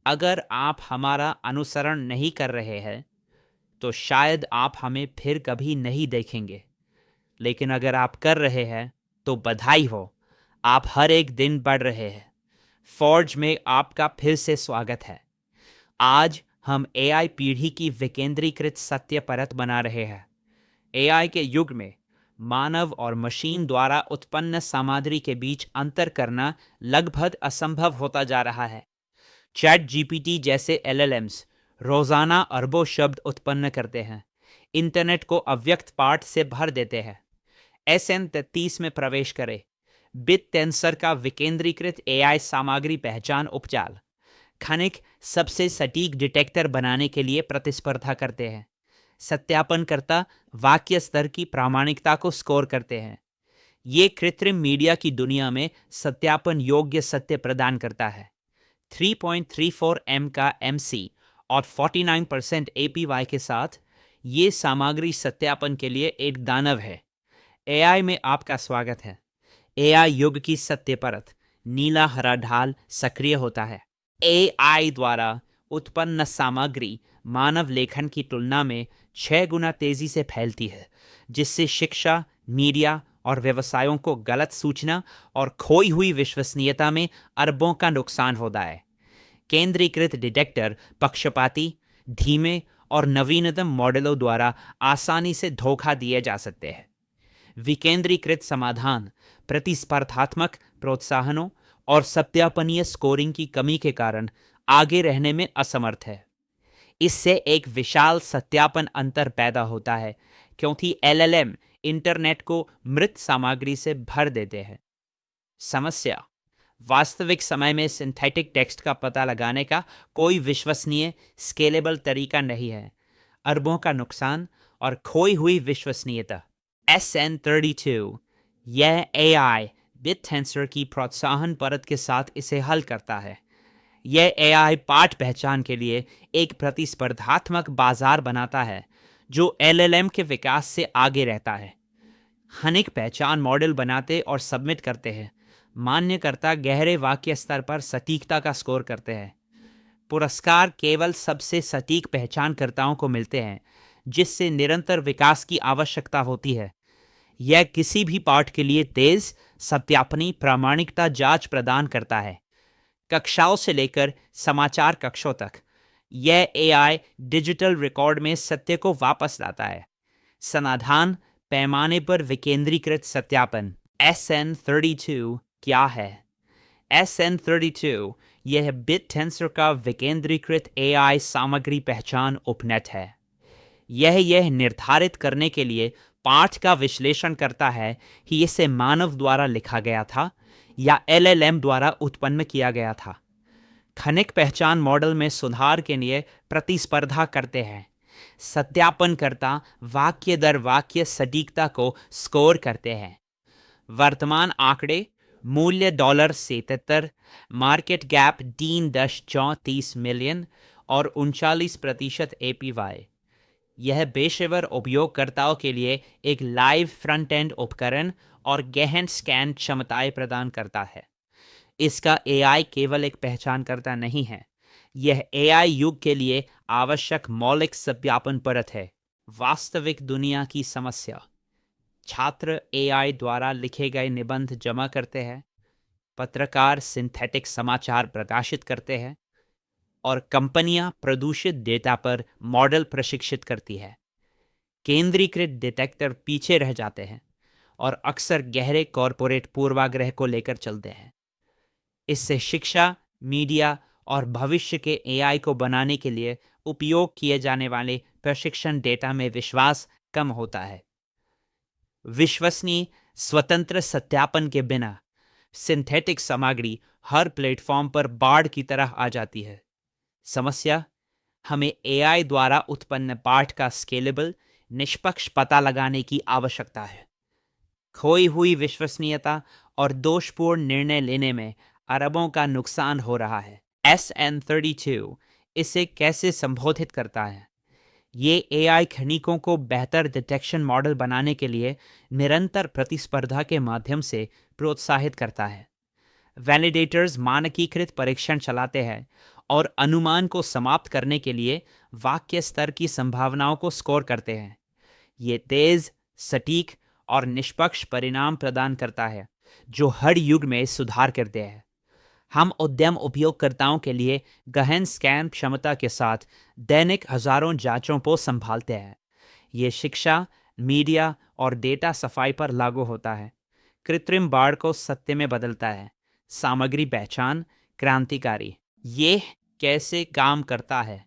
अगर आप हमारा अनुसरण नहीं कर रहे हैं तो शायद आप हमें फिर कभी नहीं देखेंगे, लेकिन अगर आप कर रहे हैं तो बधाई हो, आप हर एक दिन बढ़ रहे हैं। फॉर्ज में आपका फिर से स्वागत है। आज हम एआई पीढ़ी की विकेंद्रीकृत सत्य परत बना रहे हैं। एआई के युग में मानव और मशीन द्वारा उत्पन्न सामग्री के बीच अंतर करना लगभग असंभव होता जा रहा है। चैट जीपीटी जैसे एलएलएम्स रोजाना अरबों शब्द उत्पन्न करते हैं, इंटरनेट को अव्यक्त पाठ से भर देते हैं। SN33 में प्रवेश करें। बिट टेंसर का विकेंद्रीकृत एआई सामग्री पहचान उपचार खनिक सबसे सटीक डिटेक्टर बनाने के लिए प्रतिस्पर्धा करते हैं। सत्यापनकर्ता वाक्य स्तर की प्रामाणिकता को स्कोर करते हैं। ये कृत्रिम मीडिया की दुनिया में सत्यापन योग्य सत्य प्रदान करता है। 3.34 M का MC और 49% APY के साथ ये सामग्री सत्यापन के लिए एक दानव है। एआई में आपका स्वागत है। एआई युग की सत्य परत नीला हरा ढाल सक्रिय होता है। एआई द्वारा उत्पन्न सामग्री मानव लेखन की तुलना में 6 गुना तेजी से फैलती है, जिससे शिक्षा, मीडिया और व्यवसायों को गलत सूचना और खोई हुई विश्वसनीयता में अरबों का नुकसान होता है। केंद्रीकृत डिटेक्टर पक्षपाती, धीमे और नवीनतम मॉडलों द्वारा आसानी से धोखा दिए जा सकते हैं। विकेंद्रीकृत समाधान प्रतिस्पर्धात्मक प्रोत्साहनों और सत्यापनीय स्कोरिंग की कमी के कारण आगे रहने में असमर्थ है। इससे एक विशाल सत्यापन अंतर पैदा होता है, क्योंकि एलएलएम इंटरनेट को मृत सामग्री से भर देते हैं। समस्या: वास्तविक समय में सिंथेटिक टेक्स्ट का पता लगाने का कोई विश्वसनीय स्केलेबल तरीका नहीं है। अरबों का नुकसान और खोई हुई विश्वसनीयता। SN32 यह एआई बिट टेंसर की प्रोत्साहन परत के साथ इसे हल करता है। यह एआई पाठ पहचान के लिए एक प्रतिस्पर्धात्मक बाजार बनाता है जो एलएलएम के विकास से आगे रहता है। खनिक पहचान मॉडल बनाते और सबमिट करते हैं। मान्यकर्ता गहरे वाक्य स्तर पर सटीकता का स्कोर करते हैं। पुरस्कार केवल सबसे सटीक पहचानकर्ताओं को मिलते हैं, जिससे निरंतर विकास की आवश्यकता होती है। यह किसी भी पाठ के लिए तेज सत्यापनी प्रामाणिकता जांच प्रदान करता है। कक्षाओं से लेकर समाचार कक्षों तक यह एआई डिजिटल रिकॉर्ड में सत्य को वापस लाता है। समाधान: पैमाने पर विकेंद्रीकृत सत्यापन। SN32 क्या है? SN32 यह बिट टेंसर का विकेंद्रीकृत एआई सामग्री पहचान उपनेट है। यह निर्धारित करने के लिए पाठ का विश्लेषण करता है कि इसे मानव द्वारा लिखा गया था या एलएलएम द्वारा उत्पन्न किया गया था। खनिक पहचान मॉडल में सुधार के लिए प्रतिस्पर्धा करते हैं। सत्यापनकर्ता वाक्य दर वाक्य सटीकता को स्कोर करते हैं। वर्तमान आंकड़े: मूल्य $77, मार्केट गैप 3.34 मिलियन और 39% APY। यह पेशेवर उपयोगकर्ताओं के लिए एक लाइव फ्रंट एंड उपकरण और गहन स्कैन क्षमताएं प्रदान करता है। इसका एआई केवल एक पहचानकर्ता नहीं है, यह एआई युग के लिए आवश्यक मौलिक सत्यापन परत है। वास्तविक दुनिया की समस्या: छात्र एआई द्वारा लिखे गए निबंध जमा करते हैं, पत्रकार सिंथेटिक समाचार प्रकाशित करते हैं और कंपनियां प्रदूषित डेटा पर मॉडल प्रशिक्षित करती है। केंद्रीकृत डिटेक्टर पीछे रह जाते हैं और अक्सर गहरे कॉरपोरेट पूर्वाग्रह को लेकर चलते हैं। इससे शिक्षा, मीडिया और भविष्य के एआई को बनाने के लिए उपयोग किए जाने वाले प्रशिक्षण डेटा में विश्वास कम होता है। विश्वसनीय स्वतंत्र सत्यापन के बिना सिंथेटिक सामग्री हर प्लेटफॉर्म पर बाढ़ की तरह आ जाती है। समस्या: हमें एआई द्वारा उत्पन्न पाठ का स्केलेबल, निष्पक्ष पता लगाने की आवश्यकता है। खोई हुई विश्वसनीयता और दोषपूर्ण निर्णय लेने में अरबों का नुकसान हो रहा है। SN32 इसे कैसे संबोधित करता है? ये एआई खनिकों को बेहतर डिटेक्शन मॉडल बनाने के लिए निरंतर प्रतिस्पर्धा के माध्यम से प्रोत्साहित करता है। वैलिडेटर्स मानकीकृत परीक्षण चलाते हैं और अनुमान को समाप्त करने के लिए वाक्य स्तर की संभावनाओं को स्कोर करते हैं। ये तेज, सटीक और निष्पक्ष परिणाम प्रदान करता है जो हर युग में सुधार करते हैं। हम उद्यम उपयोगकर्ताओं के लिए गहन स्कैन क्षमता के साथ दैनिक हजारों जांचों को संभालते हैं। ये शिक्षा, मीडिया और डेटा सफाई पर लागू होता है। कृत्रिम बाढ़ को सत्य में बदलता है। सामग्री पहचान क्रांतिकारी। ये कैसे काम करता है?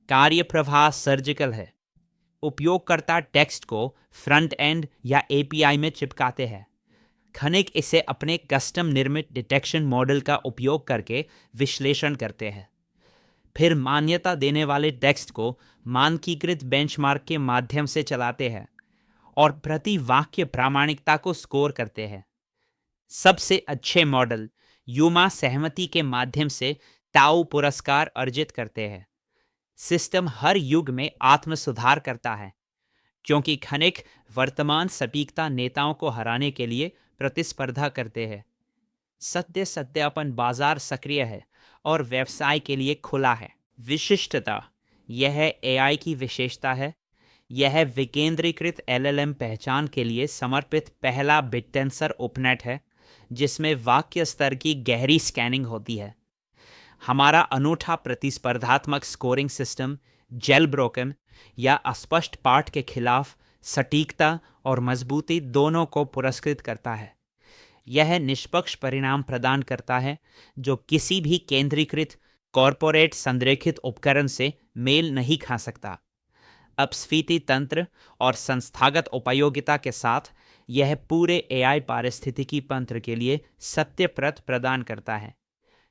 कार्य प्रवाह सर्जिकल है। उपयोगकर्ता टेक्स्ट को फ्रंट एंड या एपीआई में चिपकाते हैं। खनिक इसे अपने कस्टम निर्मित डिटेक्शन मॉडल का उपयोग करके विश्लेषण करते हैं। फिर मान्यता देने वाले टेक्स्ट को मानकीकृत बेंचमार्क के माध्यम से चलाते हैं और प्रति वाक्य प्रामाणिकता को स्कोर करते हैं। सबसे अच्छे मॉडल यूमा सहमति के माध्यम से ताऊ पुरस्कार अर्जित करते हैं। सिस्टम हर युग में आत्म सुधार करता है क्योंकि खनिक वर्तमान सटीकता नेताओं को हराने के लिए प्रतिस्पर्धा करते हैं। सत्य सत्यापन बाजार सक्रिय है और व्यवसाय के लिए खुला है। विशिष्टता यह एआई की विशेषता है। यह विकेंद्रीकृत एलएलएम पहचान के लिए समर्पित पहला बिटटेंसर उपनेट है जिसमें वाक्य स्तर की गहरी स्कैनिंग होती है। हमारा अनूठा प्रतिस्पर्धात्मक स्कोरिंग सिस्टम जेल ब्रोकन या अस्पष्ट पाठ के खिलाफ सटीकता और मजबूती दोनों को पुरस्कृत करता है। यह निष्पक्ष परिणाम प्रदान करता है जो किसी भी केंद्रीकृत कॉरपोरेट संरेखित उपकरण से मेल नहीं खा सकता। अपस्फीति तंत्र और संस्थागत उपयोगिता के साथ यह पूरे एआई पारिस्थितिकी तंत्र के लिए सत्यप्रत प्रदान करता है।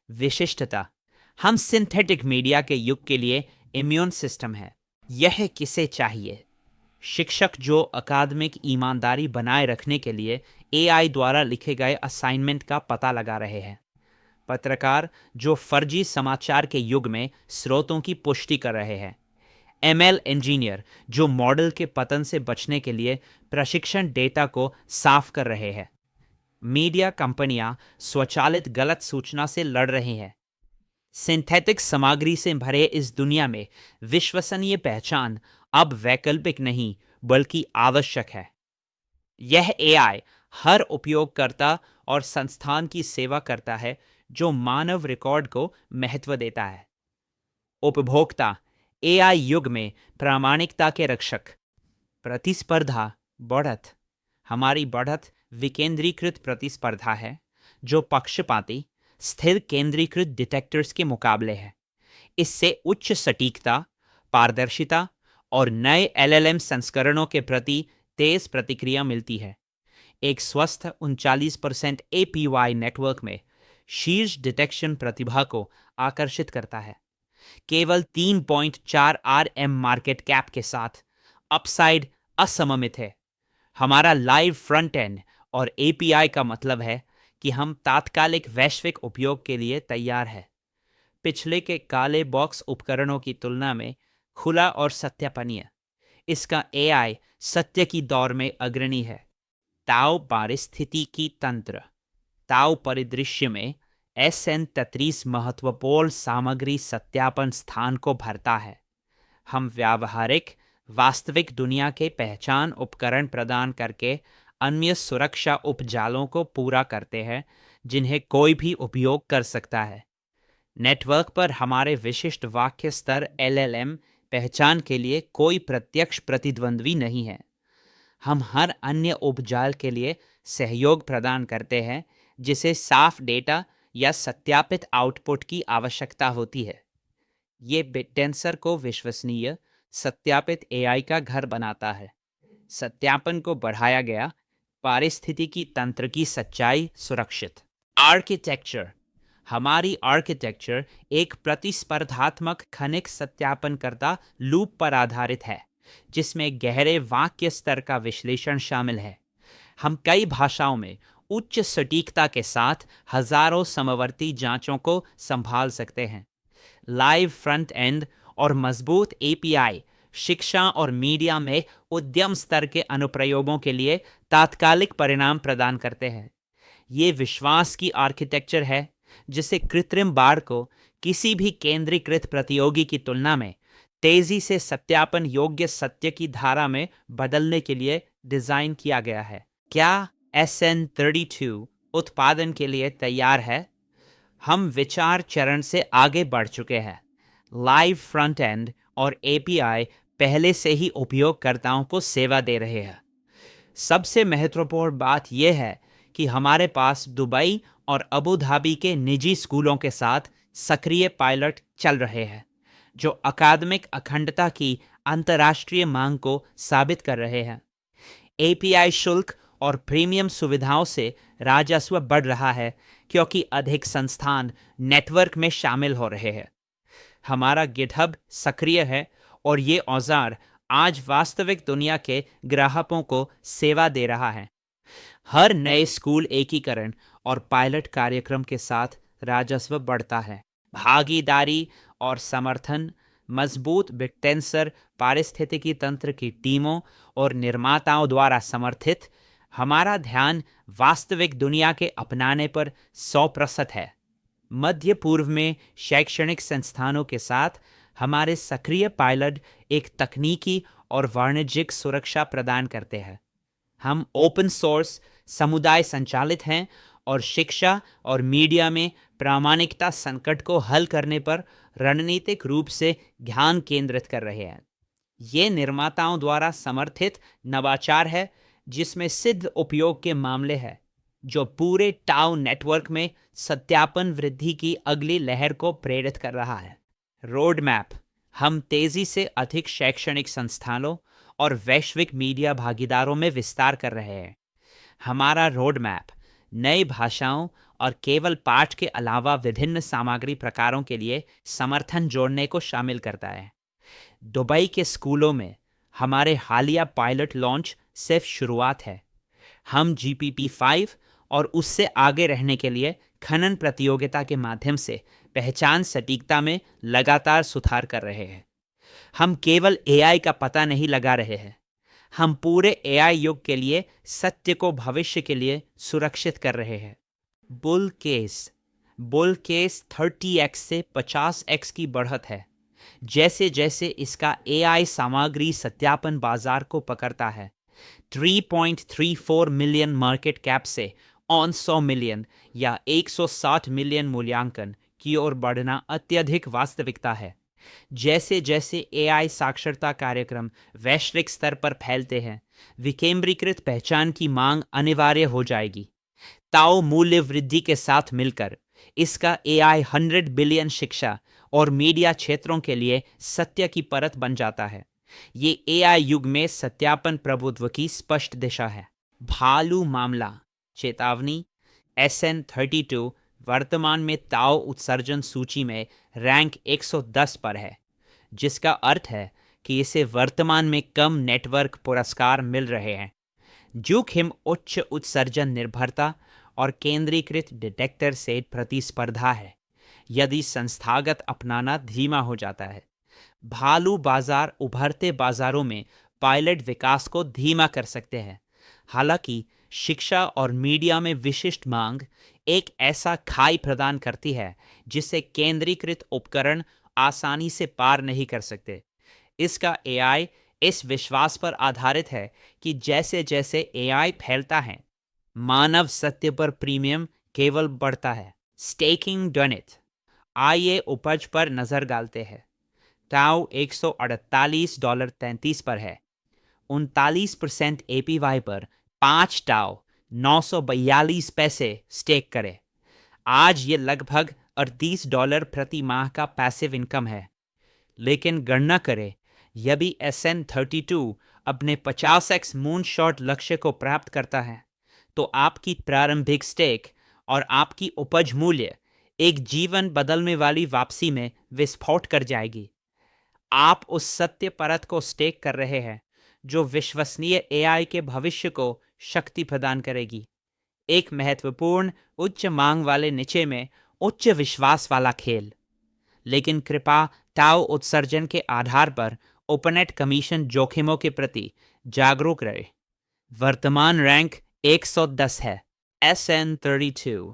विशिष्टता हम सिंथेटिक मीडिया के युग के लिए इम्यून सिस्टम है। यह किसे चाहिए? शिक्षक जो अकादमिक ईमानदारी बनाए रखने के लिए एआई द्वारा लिखे गए असाइनमेंट का पता लगा रहे हैं। पत्रकार जो फर्जी समाचार के युग में स्रोतों की पुष्टि कर रहे हैं। एमएल इंजीनियर जो मॉडल के पतन से बचने के लिए प्रशिक्षण डेटा को साफ कर रहे हैं। मीडिया कंपनियां स्वचालित गलत सूचना से लड़ रही हैं। सिंथेटिक सामग्री से भरे इस दुनिया में विश्वसनीय पहचान अब वैकल्पिक नहीं बल्कि आवश्यक है। यह एआई हर उपयोगकर्ता और संस्थान की सेवा करता है जो मानव रिकॉर्ड को महत्व देता है। उपभोक्ता एआई युग में प्रामाणिकता के रक्षक। प्रतिस्पर्धा बढ़त हमारी बढ़त विकेंद्रीकृत प्रतिस्पर्धा है जो पक्षपाती स्थिर केंद्रीकृत डिटेक्टर्स के मुकाबले है। इससे उच्च सटीकता, पारदर्शिता और नए एलएलएम संस्करणों के प्रति तेज प्रतिक्रिया मिलती है। एक स्वस्थ 39% एपीवाई नेटवर्क में शीर्ष डिटेक्शन प्रतिभा को आकर्षित करता है। केवल 3.4 आरएम मार्केट कैप के साथ अपसाइड असममित है। हमारा लाइव फ्रंट एंड और एपीआई का मतलब है कि हम तात्कालिक वैश्विक उपयोग के लिए तैयार हैं। पिछले के काले बॉक्स उपकरणों की तुलना में खुला और सत्यापनीय, इसका एआई सत्य की दौर में अग्रणी है। ताऊ पारिस्थितिकी तंत्र ताऊ परिदृश्य में SN33 महत्वपूर्ण सामग्री सत्यापन स्थान को भरता है। हम व्यावहारिक वास्तविक दुनिया के पहचान उपकरण प्रदान करके अन्य सुरक्षा उपजालों को पूरा करते हैं जिन्हें कोई भी उपयोग कर सकता है। नेटवर्क पर हमारे विशिष्ट वाक्य स्तर LLM पहचान के लिए कोई प्रत्यक्ष प्रतिद्वंद्वी नहीं है। हम हर अन्य उपजाल के लिए सहयोग प्रदान करते हैं जिसे साफ डेटा या सत्यापित आउटपुट की आवश्यकता होती है। ये बिटटेंसर को विश्वसनीय सत्यापित एआई का घर बनाता है। सत्यापन को बढ़ाया गया पारिस्थितिकी तंत्र की सच्चाई सुरक्षित। आर्किटेक्चर हमारी आर्किटेक्चर एक प्रतिस्पर्धात्मक खनिक सत्यापनकर्ता लूप पर आधारित है जिसमें गहरे वाक्य स्तर का विश्लेषण शामिल है। हम कई भाषाओं में उच्च सटीकता के साथ हजारों समवर्ती जांचों को संभाल सकते हैं। लाइव फ्रंट एंड और मजबूत एपीआई शिक्षा और मीडिया में उद्यम स्तर के अनुप्रयोगों के लिए तात्कालिक परिणाम प्रदान करते हैं। ये विश्वास की आर्किटेक्चर है जिसे कृत्रिम बाढ़ को किसी भी केंद्रीकृत प्रतियोगी की तुलना में तेजी से सत्यापन योग्य सत्य की धारा में बदलने के लिए डिजाइन किया गया है। क्या SN32 उत्पादन के लिए तैयार है? हम विचार चरण से आगे बढ़ चुके हैं। लाइव फ्रंट एंड और API पहले से ही उपयोगकर्ताओं को सेवा दे रहे हैं। सबसे महत्वपूर्ण बात यह है कि हमारे पास दुबई और अबू धाबी के निजी स्कूलों के साथ सक्रिय पायलट चल रहे हैं, जो अकादमिक अखंडता की अंतर्राष्ट्रीय मांग को साबित कर रहे हैं। API शुल्क और प्रीमियम सुविधाओं से राजस्व बढ़ रहा है क्योंकि अधिक संस्थान नेटवर्क में शामिल हो रहे हैं। हमारा गिटहब सक्रिय है और ये औजार आज वास्तविक दुनिया के ग्राहकों को सेवा दे रहा है। हर नए स्कूल एकीकरण और पायलट कार्यक्रम के साथ राजस्व बढ़ता है। भागीदारी और समर्थन, मजबूत वित्तेंसर पारिस्थितिकी तंत्र की टीमों और निर्माताओं द्वारा समर्थित, हमारा ध्यान वास्तविक दुनिया के अपनाने पर 100% है। मध्य पूर्व में शैक्षणिक संस्थानों के साथ हमारे सक्रिय पायलट एक तकनीकी और वाणिज्यिक सुरक्षा प्रदान करते हैं। हम ओपन सोर्स, समुदाय संचालित हैं और शिक्षा और मीडिया में प्रामाणिकता संकट को हल करने पर रणनीतिक रूप से ध्यान केंद्रित कर रहे हैं। ये निर्माताओं द्वारा समर्थित नवाचार है जिसमें सिद्ध उपयोग के मामले हैं, जो पूरे टाउ नेटवर्क में सत्यापन वृद्धि की अगली लहर को प्रेरित कर रहा है। रोड मैप, हम तेजी से अधिक शैक्षणिक संस्थानों और वैश्विक मीडिया भागीदारों में विस्तार कर रहे हैं। हमारा रोड मैप नई भाषाओं और केवल पाठ के अलावा विभिन्न सामग्री प्रकारों के लिए समर्थन जोड़ने को शामिल करता है। दुबई के स्कूलों में हमारे हालिया पायलट लॉन्च सिर्फ शुरुआत है। हम GPT-5 और उससे आगे रहने के लिए खनन प्रतियोगिता के माध्यम से पहचान सटीकता में लगातार सुधार कर रहे हैं। हम केवल AI का पता नहीं लगा रहे हैं, हम पूरे AI युग के लिए सत्य को भविष्य के लिए सुरक्षित कर रहे हैं। बुल केस 30x से 50x की बढ़त है जैसे जैसे इसका AI सामग्री सत्यापन बाजार को पकड़ता है। 3.34 मिलियन मार्केट कैप से ऑन 100 मिलियन या 160 मिलियन मूल्यांकन की ओर बढ़ना अत्यधिक वास्तविकता है। जैसे जैसे AI साक्षरता कार्यक्रम वैश्विक स्तर पर फैलते हैं, विकेंद्रीकृत पहचान की मांग अनिवार्य हो जाएगी। ताओ मूल्य वृद्धि के साथ मिलकर इसका AI 100 बिलियन शिक्षा और मीडिया क्षेत्रों के लिए सत्य की परत बन जाता है। ये AI युग में सत्यापन प्रभुत्व की स्पष्ट दिशा है। भालू मामला चेतावनी, SN32 वर्तमान में ताओ उत्सर्जन सूची में रैंक 110 पर है, जिसका अर्थ है कि इसे वर्तमान में कम नेटवर्क पुरस्कार मिल रहे हैं। जोखिम उच्च उत्सर्जन निर्भरता और केंद्रीकृत डिटेक्टर से प्रतिस्पर्धा है यदि संस्थागत अपनाना धीमा हो जाता है। भालू बाजार उभरते बाजारों में पायलट विकास को धीमा कर सकते हैं। हालांकि शिक्षा और मीडिया में विशिष्ट मांग एक ऐसा खाई प्रदान करती है जिसे केंद्रीकृत उपकरण आसानी से पार नहीं कर सकते। इसका AI इस विश्वास पर आधारित है कि जैसे जैसे AI फैलता है, मानव सत्य पर प्रीमियम केवल बढ़ता है। स्टेकिंग डॉनिट, आइए उपज पर नजर डालते हैं। टाउ $148.33 पर है। 39% APY पर 5 टाउ 942 पैसे स्टेक करें। आज ये लगभग $38 प्रति माह का पैसिव इनकम है। लेकिन गणना करें, यदि SN32 अपने 50x मूनशॉट लक्ष्य को प्राप्त करता है, तो आपकी प्रारंभिक स्टेक और आपकी उपज मूल्य एक जीवन बदलने वाली वापसी में विस्फोट कर जाएगी। आप उस सत्य परत को स्टेक कर रहे हैं जो विश्वसनीय AI के भविष्य को शक्ति प्रदान करेगी। एक महत्वपूर्ण उच्च मांग वाले निचे में उच्च विश्वास वाला खेल। लेकिन कृपया टाउ उत्सर्जन के आधार पर ओपननेट कमीशन जोखिमों के प्रति जागरूक रहे। वर्तमान रैंक 110 है। SN32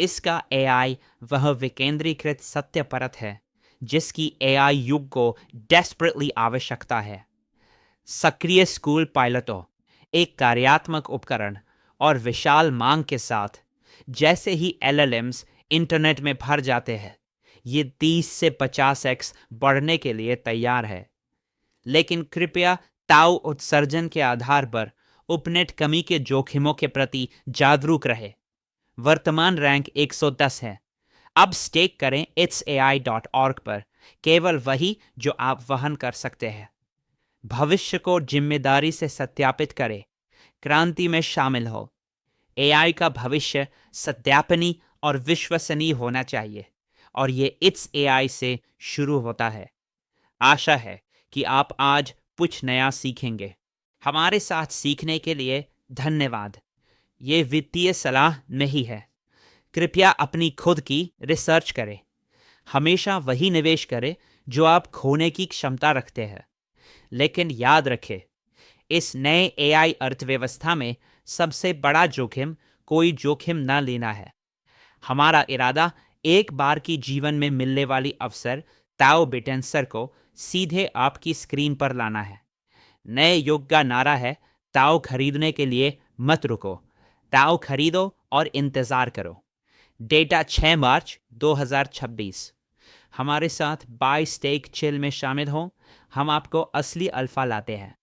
इसका एआई वह विकेंद्रीकृत सत्य परत है जिसकी एआई युग को डेस्परेटली आवश्यकता है। सक्रिय स्कूल पायलटों, एक कार्यात्मक उपकरण और विशाल मांग के साथ, जैसे ही एलएलएम्स इंटरनेट में भर जाते हैं, ये 30 से 50x बढ़ने के लिए तैयार है। लेकिन कृपया ताऊ उत्सर्जन के आधार पर उपनेट कमी के जोखिमों के प्रति जागरूक रहे। वर्तमान रैंक 110 है। अब स्टेक करें itsai.org पर केवल वही जो आप वहन कर सकते हैं। भविष्य को जिम्मेदारी से सत्यापित करें, क्रांति में शामिल हो। एआई का भविष्य सत्यापनी और विश्वसनीय होना चाहिए, और ये इट्स एआई से शुरू होता है। आशा है कि आप आज कुछ नया सीखेंगे। हमारे साथ सीखने के लिए धन्यवाद। ये वित्तीय सलाह नहीं है। कृपया अपनी खुद की रिसर्च करें। हमेशा वही निवेश करें जो आप खोने की क्षमता रखते हैं। लेकिन याद रखें, इस नए एआई अर्थव्यवस्था में सबसे बड़ा जोखिम कोई जोखिम न लेना है। हमारा इरादा एक बार की जीवन में मिलने वाली अवसर ताओ बिटेंसर को सीधे आपकी स्क्रीन पर लाना है। नए युग का नारा है, ताओ खरीदने के लिए मत रुको, ताओ खरीदो और इंतज़ार करो। डेटा 6 मार्च 2026। हमारे साथ बाय स्टेक चिल में शामिल हो। हम आपको असली अल्फा लाते हैं।